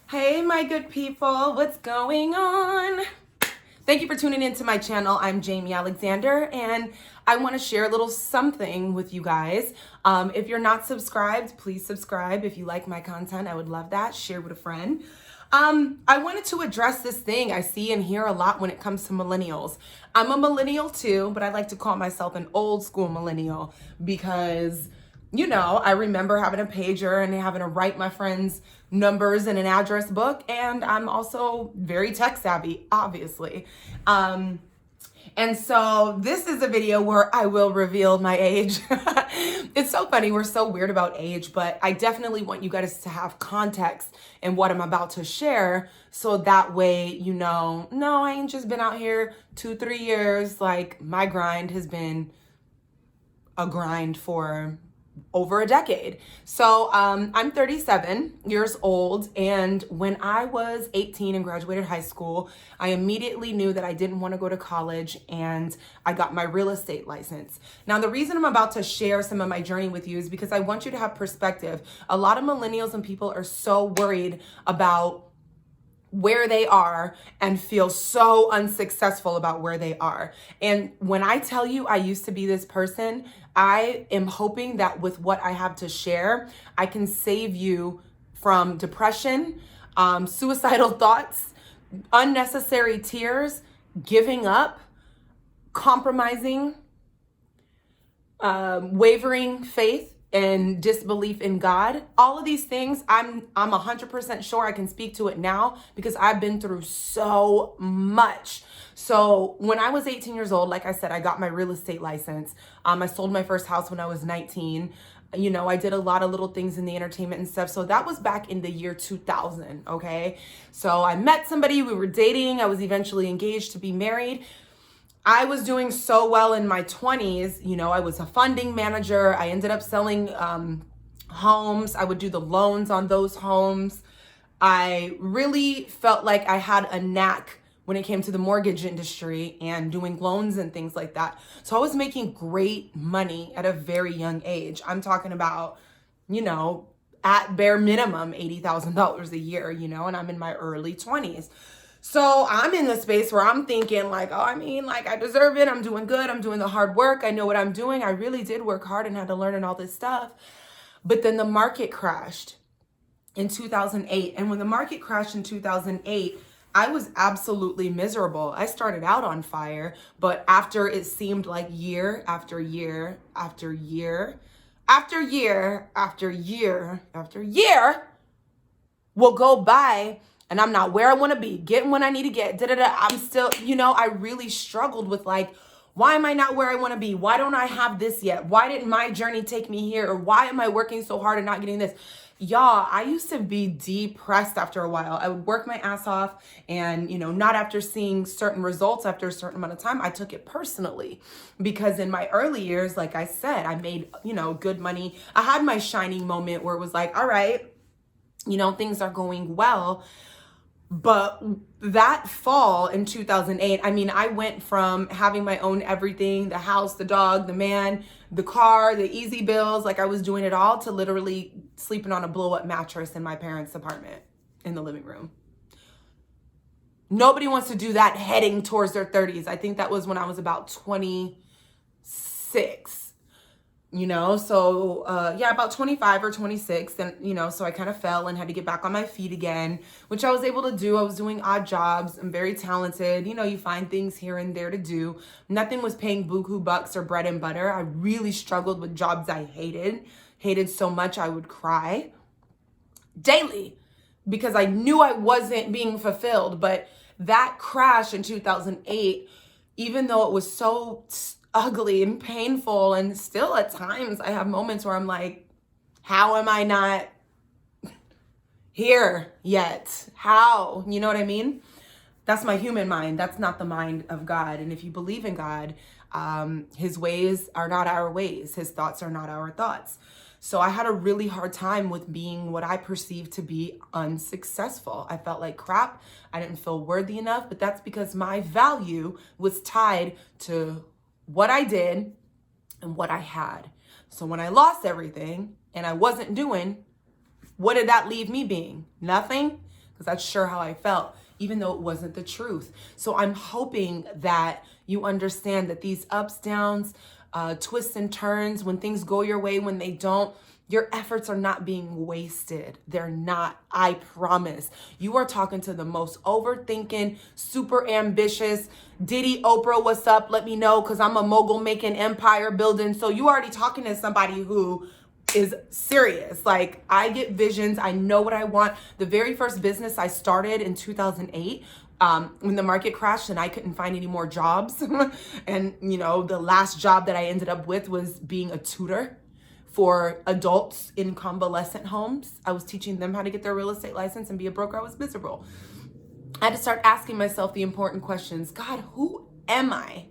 Hey, my good people, what's going on? Thank you for tuning into my channel. I'm Jamie Alexander, and I want to share a little something with you guys. If you're not subscribed, please subscribe. If you like my content, I would love that. Share with a friend. I wanted to address this thing I see and hear a lot when it comes to millennials. I'm a millennial too, but I like to call myself an old school millennial because I remember having a pager and having to write my friends' numbers in an address book. And I'm also very tech savvy, obviously. And so this is a video where I will reveal my age. It's so funny. We're so weird about age, but I definitely want you guys to have context in what I'm about to share. So that way, no, I ain't just been out here 2-3 years. Like, my grind has been a grind for over a decade. So I'm 37 years old, and when I was 18 and graduated high school, I immediately knew that I didn't want to go to college, and I got my real estate license. Now, the reason I'm about to share some of my journey with you is because I want you to have perspective. A lot of millennials and people are so worried about where they are and feel so unsuccessful about where they are. And when I tell you I used to be this person, I am hoping that with what I have to share, I can save you from depression, suicidal thoughts, unnecessary tears, giving up, compromising, wavering faith, and disbelief in God. All of these things, I'm 100% sure I can speak to it now because I've been through so much. So when I was 18 years old, like I said, I got my real estate license. I sold my first house when I was 19. I did a lot of little things in the entertainment and stuff. So that was back in the year 2000, okay? So I met somebody, we were dating, I was eventually engaged to be married. I was doing so well in my 20s. I was a funding manager. I ended up selling homes. I would do the loans on those homes. I really felt like I had a knack when it came to the mortgage industry and doing loans and things like that. So I was making great money at a very young age. I'm talking about, at bare minimum, $80,000 a year, and I'm in my early 20s. So I'm in the space where I'm thinking like, I deserve it. I'm doing good. I'm doing the hard work. I know what I'm doing. I really did work hard and had to learn and all this stuff. But then the market crashed in 2008. And when the market crashed in 2008, I was absolutely miserable. I started out on fire, but after it seemed like year after year after year after year after year after year will go by, and I'm not where I want to be, getting what I need to get, I'm still, I really struggled with like, why am I not where I want to be? Why don't I have this yet? Why didn't my journey take me here? Or why am I working so hard and not getting this? Y'all, I used to be depressed after a while. I would work my ass off, and, not after seeing certain results after a certain amount of time, I took it personally. Because in my early years, like I said, I made, good money. I had my shining moment where it was like, all right, things are going well. But that fall in 2008, I went from having my own everything, the house, the dog, the man, the car, the easy bills, like I was doing it all, to literally sleeping on a blow up mattress in my parents' apartment in the living room. Nobody wants to do that heading towards their 30s. I think that was when I was about 26. So about 25 or 26. And, so I kind of fell and had to get back on my feet again, which I was able to do. I was doing odd jobs. I'm very talented. You find things here and there to do. Nothing was paying buku bucks or bread and butter. I really struggled with jobs I hated so much I would cry daily because I knew I wasn't being fulfilled. But that crash in 2008, even though it was so ugly and painful, and still at times I have moments where I'm like, how am I not here yet? How? You know what I mean? That's my human mind. That's not the mind of God. And if you believe in God, his ways are not our ways. His thoughts are not our thoughts. So I had a really hard time with being what I perceived to be unsuccessful. I felt like crap. I didn't feel worthy enough, but that's because my value was tied to what I did and what I had. So when I lost everything and I wasn't doing, what did that leave me being? Nothing. because that's sure how I felt, even though it wasn't the truth. So I'm hoping that you understand that these ups, downs, twists and turns, when things go your way, when they don't, your efforts are not being wasted. They're not, I promise. You are talking to the most overthinking, super ambitious, Diddy, Oprah, what's up? Let me know, because I'm a mogul making empire building. So you already talking to somebody who is serious. Like, I get visions. I know what I want. The very first business I started in 2008, when the market crashed and I couldn't find any more jobs. And, the last job that I ended up with was being a tutor for adults in convalescent homes. I was teaching them how to get their real estate license and be a broker. I was miserable. I had to start asking myself the important questions. God, who am I?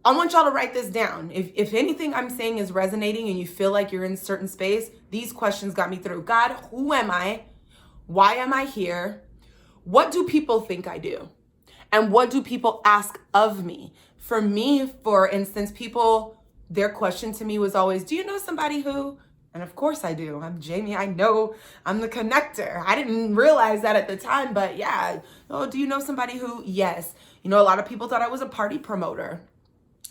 I want y'all to write this down. If anything I'm saying is resonating and you feel like you're in a certain space, these questions got me through. God, who am I? Why am I here? What do people think I do? And what do people ask of me? For me, for instance, their question to me was always, do you know somebody who? And of course I do. I'm Jamie. I know I'm the connector. I didn't realize that at the time, but yeah. Oh, do you know somebody who? Yes. A lot of people thought I was a party promoter.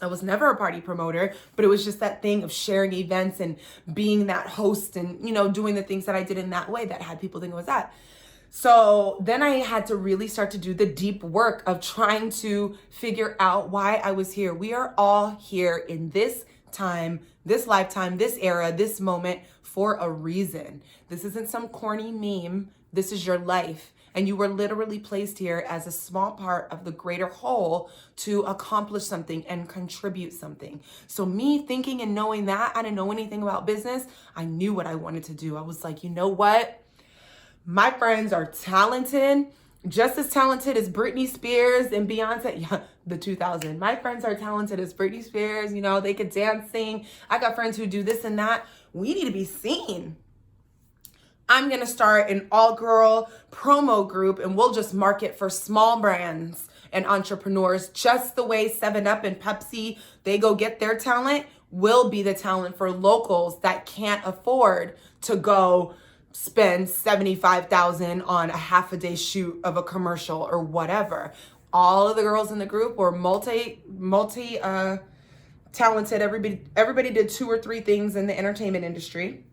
I was never a party promoter, but it was just that thing of sharing events and being that host and, doing the things that I did in that way that had people think it was that. So then I had to really start to do the deep work of trying to figure out why I was here. We are all here in this time, this lifetime, this era, this moment for a reason. This isn't some corny meme. This is your life. And you were literally placed here as a small part of the greater whole to accomplish something and contribute something. So me thinking and knowing that, I didn't know anything about business. I knew what I wanted to do. I was like, you know what? My friends are talented, just as talented as Britney Spears and Beyonce. Yeah, the 2000. My friends are talented as Britney Spears. They could dance, sing. I got friends who do this and that. We need to be seen. I'm going to start an all-girl promo group, and we'll just market for small brands and entrepreneurs, just the way 7-Up and Pepsi, they go get their talent, will be the talent for locals that can't afford to go spend $75,000 on a half a day shoot of a commercial or whatever. All of the girls in the group were multi talented. Everybody did 2 or 3 things in the entertainment industry.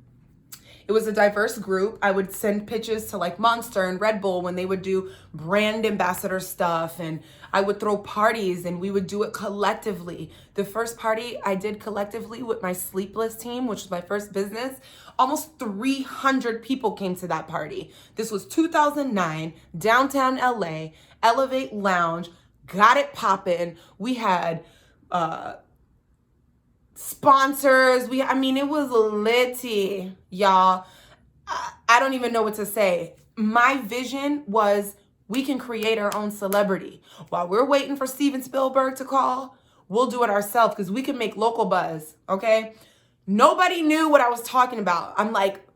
It was a diverse group. I would send pitches to like Monster and Red Bull when they would do brand ambassador stuff, and I would throw parties and we would do it collectively. The first party I did collectively with my Sleepless team, which was my first business, almost 300 people came to that party. This was 2009, downtown LA, Elevate Lounge, got it poppin'. We had sponsors. It was litty, y'all. I don't even know what to say. My vision was we can create our own celebrity. While we're waiting for Steven Spielberg to call, we'll do it ourselves because we can make local buzz, okay? Nobody knew what I was talking about. I'm like,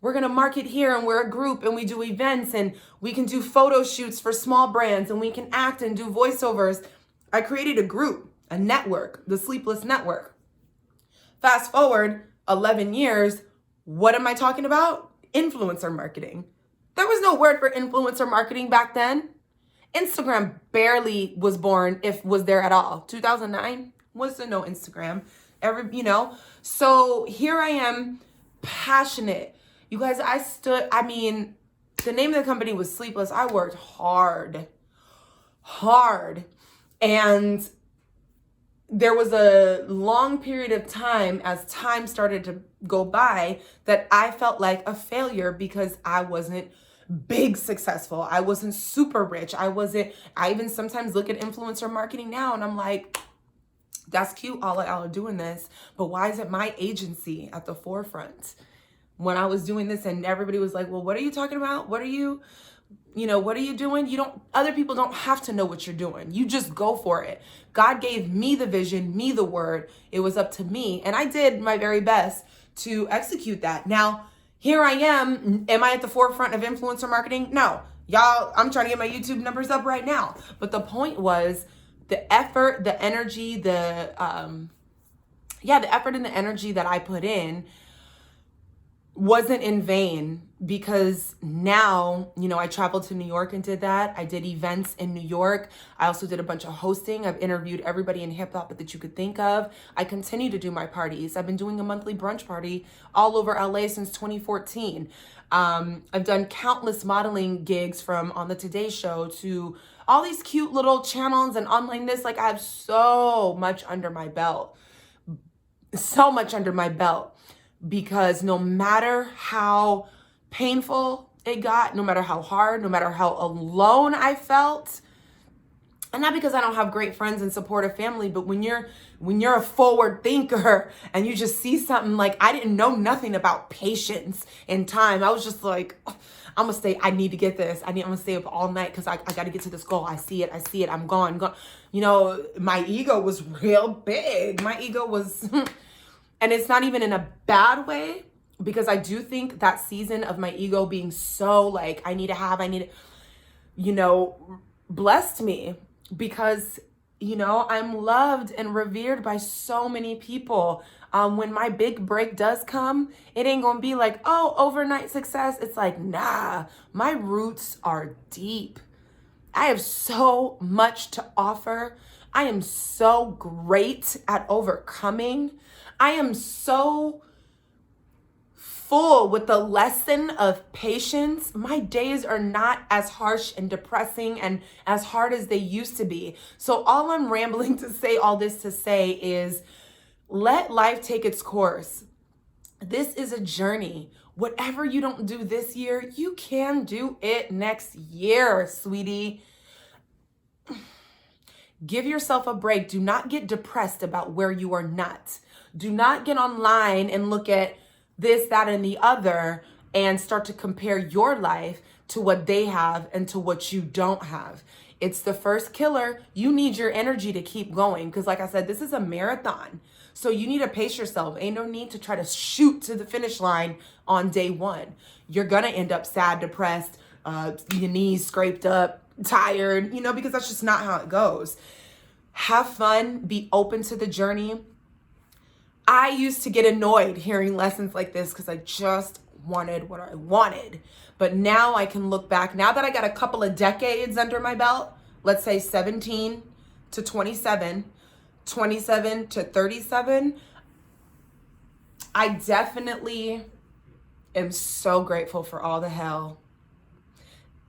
we're going to market here and we're a group and we do events and we can do photo shoots for small brands and we can act and do voiceovers. I created a group, a network, the Sleepless Network. Fast forward 11 years, what am I talking about? Influencer marketing. There was no word for influencer marketing back then. Instagram barely was born, if was there at all. 2009 was there no Instagram. So here I am, passionate. You guys, the name of the company was Sleepless. I worked hard. And there was a long period of time as time started to go by that I felt like a failure because I wasn't big successful. I wasn't super rich. I even sometimes look at influencer marketing now and I'm like, that's cute, all y'all are doing this, but why isn't my agency at the forefront? When I was doing this and everybody was like, well, what are you talking about? What are you doing? Other people don't have to know what you're doing. You just go for it. God gave me the vision, me the word. It was up to me. And I did my very best to execute that. Now, here I am. Am I at the forefront of influencer marketing? No. Y'all, I'm trying to get my YouTube numbers up right now. But the point was the effort, the energy, the effort and the energy that I put in wasn't in vain, because now, I traveled to New York and did that. I did events in New York. I also did a bunch of hosting. I've interviewed everybody in hip hop that you could think of. I continue to do my parties. I've been doing a monthly brunch party all over LA since 2014. I've done countless modeling gigs, from on the Today Show to all these cute little channels and online this. Like, I have so much under my belt. So much under my belt. Because no matter how painful it got, no matter how hard, no matter how alone I felt, and not because I don't have great friends and supportive family, but when you're a forward thinker and you just see something, like, I didn't know nothing about patience and time. I was just like, I'm gonna stay. I need to get this. I'm gonna stay up all night because I got to get to this goal. I see it. I'm gone. My ego was real big. My ego was, and it's not even in a bad way, because I do think that season of my ego being so like, blessed me, because, I'm loved and revered by so many people. When my big break does come, it ain't gonna be like, oh, overnight success. It's like, nah, my roots are deep. I have so much to offer. I am so great at overcoming. I am so full with the lesson of patience. My days are not as harsh and depressing and as hard as they used to be. So all I'm rambling to say, all this to say, is let life take its course. This is a journey. Whatever you don't do this year, you can do it next year, sweetie. Give yourself a break. Do not get depressed about where you are not. Do not get online and look at this, that, and the other and start to compare your life to what they have and to what you don't have. It's the first killer. You need your energy to keep going, because like I said, this is a marathon. So you need to pace yourself. Ain't no need to try to shoot to the finish line on day one. You're going to end up sad, depressed, your knees scraped up, tired, because that's just not how it goes. Have fun. Be open to the journey. I used to get annoyed hearing lessons like this because I just wanted what I wanted. But now I can look back. Now that I got a couple of decades under my belt, let's say 17 to 27, 27 to 37, I definitely am so grateful for all the hell.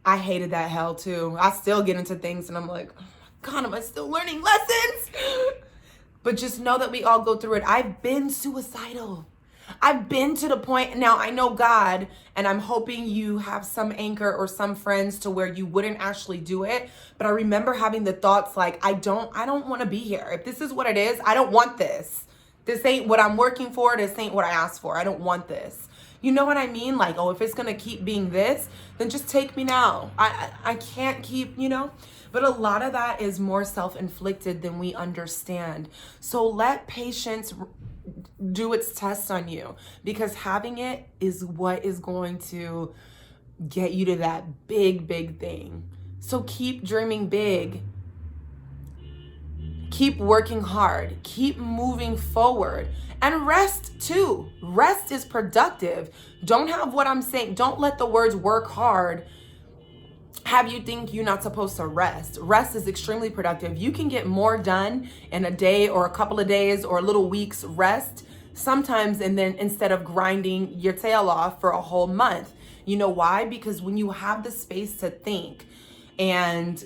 I hated that hell too. I still get into things and I'm like, oh my God, am I still learning lessons? But just know that we all go through it. I've been suicidal. I've been to the point, now I know God, and I'm hoping you have some anchor or some friends to where you wouldn't actually do it. But I remember having the thoughts like, I don't want to be here. If this is what it is, I don't want this. This ain't what I'm working for. This ain't what I asked for. I don't want this. You know what I mean? Like, oh, if it's going to keep being this, then just take me now. I can't keep, But a lot of that is more self-inflicted than we understand. So let patience do its test on you, because having it is what is going to get you to that big, big thing. So keep dreaming big. Keep working hard. Keep moving forward. And rest too. Rest is productive. Don't have what I'm saying. Don't let the words work hard have you think you're not supposed to rest. Rest is extremely productive. You can get more done in a day or a couple of days or a little weeks rest sometimes, and then instead of grinding your tail off for a whole month. You know why? Because when you have the space to think, and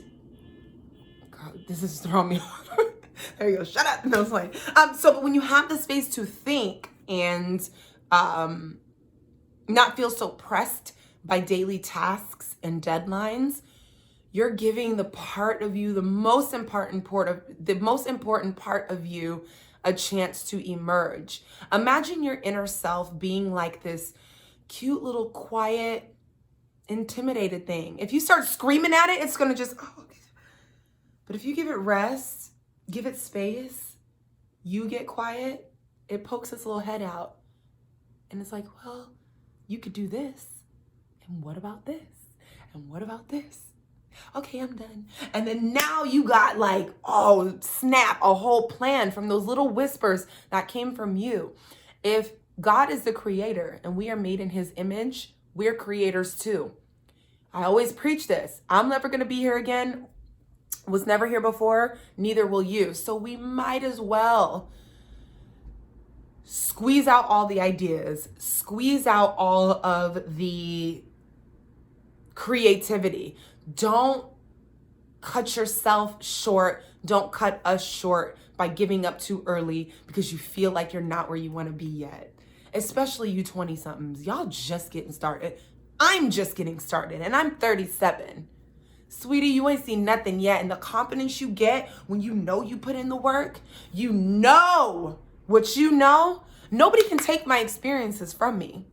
God, this is throwing me off. There you go. Shut up. No, it's fine. So when you have the space to think and not feel so pressed by daily tasks and deadlines, you're giving the part of you, the most important part of you, a chance to emerge. Imagine your inner self being like this cute little quiet, intimidated thing. If you start screaming at it, it's gonna just, oh, okay. But if you give it rest, give it space, you get quiet, it pokes its little head out. And it's like, well, you could do this. And what about this? And what about this? Okay, I'm done. And then now you got like, oh, snap, a whole plan from those little whispers that came from you. If God is the creator and we are made in his image. We're creators too. I always preach this. I'm never going to be here again. Was never here before. Neither will you. So we might as well squeeze out all the ideas, squeeze out all of the creativity. Don't cut yourself short. Don't cut us short by giving up too early because you feel like you're not where you want to be yet. Especially you 20-somethings. Y'all just getting started. I'm just getting started and I'm 37. Sweetie, you ain't seen nothing yet. And the confidence you get when you know you put in the work, you know what you know. Nobody can take my experiences from me.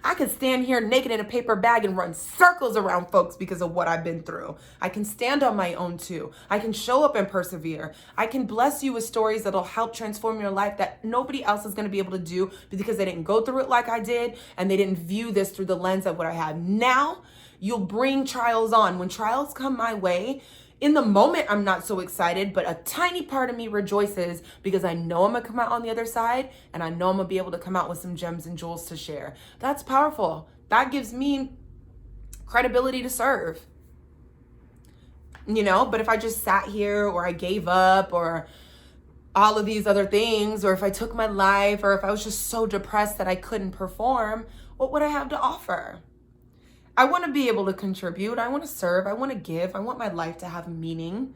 I can stand here naked in a paper bag and run circles around folks because of what I've been through. I can stand on my own too. I can show up and persevere. I can bless you with stories that'll help transform your life that nobody else is going to be able to do because they didn't go through it like I did and they didn't view this through the lens of what I have. Now, you'll bring trials on. When trials come my way, in the moment, I'm not so excited, but a tiny part of me rejoices because I know I'm going to come out on the other side and I know I'm going to be able to come out with some gems and jewels to share. That's powerful. That gives me credibility to serve. But if I just sat here or I gave up or all of these other things, or if I took my life, or if I was just so depressed that I couldn't perform, what would I have to offer? I want to be able to contribute. I want to serve. I want to give. I want my life to have meaning.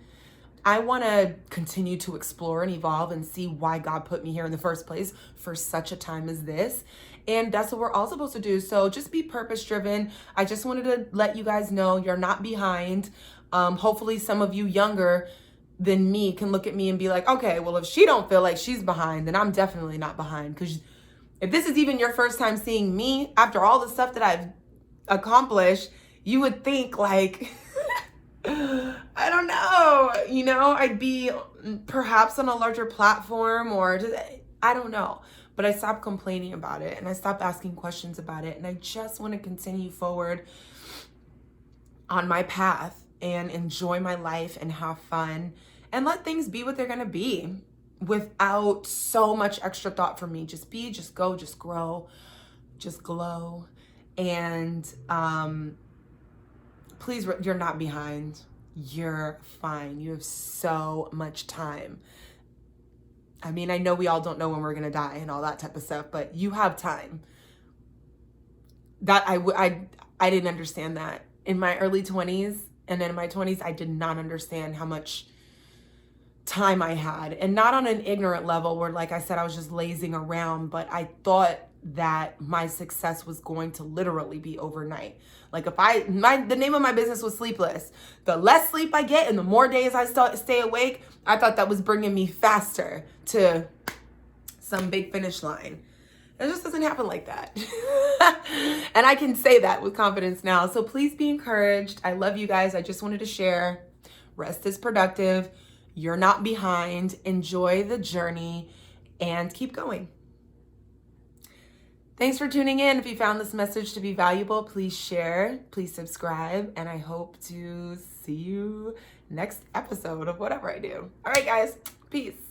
I want to continue to explore and evolve and see why God put me here in the first place for such a time as this. And that's what we're all supposed to do. So just be purpose driven. I just wanted to let you guys know you're not behind. Hopefully some of you younger than me can look at me and be like, okay, well, if she don't feel like she's behind, then I'm definitely not behind. Because if this is even your first time seeing me after all the stuff that I've accomplish, you would think like, I don't know, I'd be perhaps on a larger platform or just, I don't know. But I stopped complaining about it and I stopped asking questions about it. And I just want to continue forward on my path and enjoy my life and have fun and let things be what they're going to be without so much extra thought from me. Just be, just go, just grow, just glow. And please, you're not behind. You're fine. You have so much time. I mean, I know we all don't know when we're going to die and all that type of stuff, but you have time. That I didn't understand that. In my early 20s and then in my 20s, I did not understand how much time I had. And not on an ignorant level where, like I said, I was just lazing around, but I thought that my success was going to literally be overnight. Like if the name of my business was Sleepless. The less sleep I get and the more days I stay awake, I thought that was bringing me faster to some big finish line. It just doesn't happen like that. And I can say that with confidence now. So please be encouraged. I love you guys. I just wanted to share. Rest is productive. You're not behind. Enjoy the journey and keep going. Thanks for tuning in. If you found this message to be valuable, please share, please subscribe, and I hope to see you next episode of whatever I do. All right, guys, peace.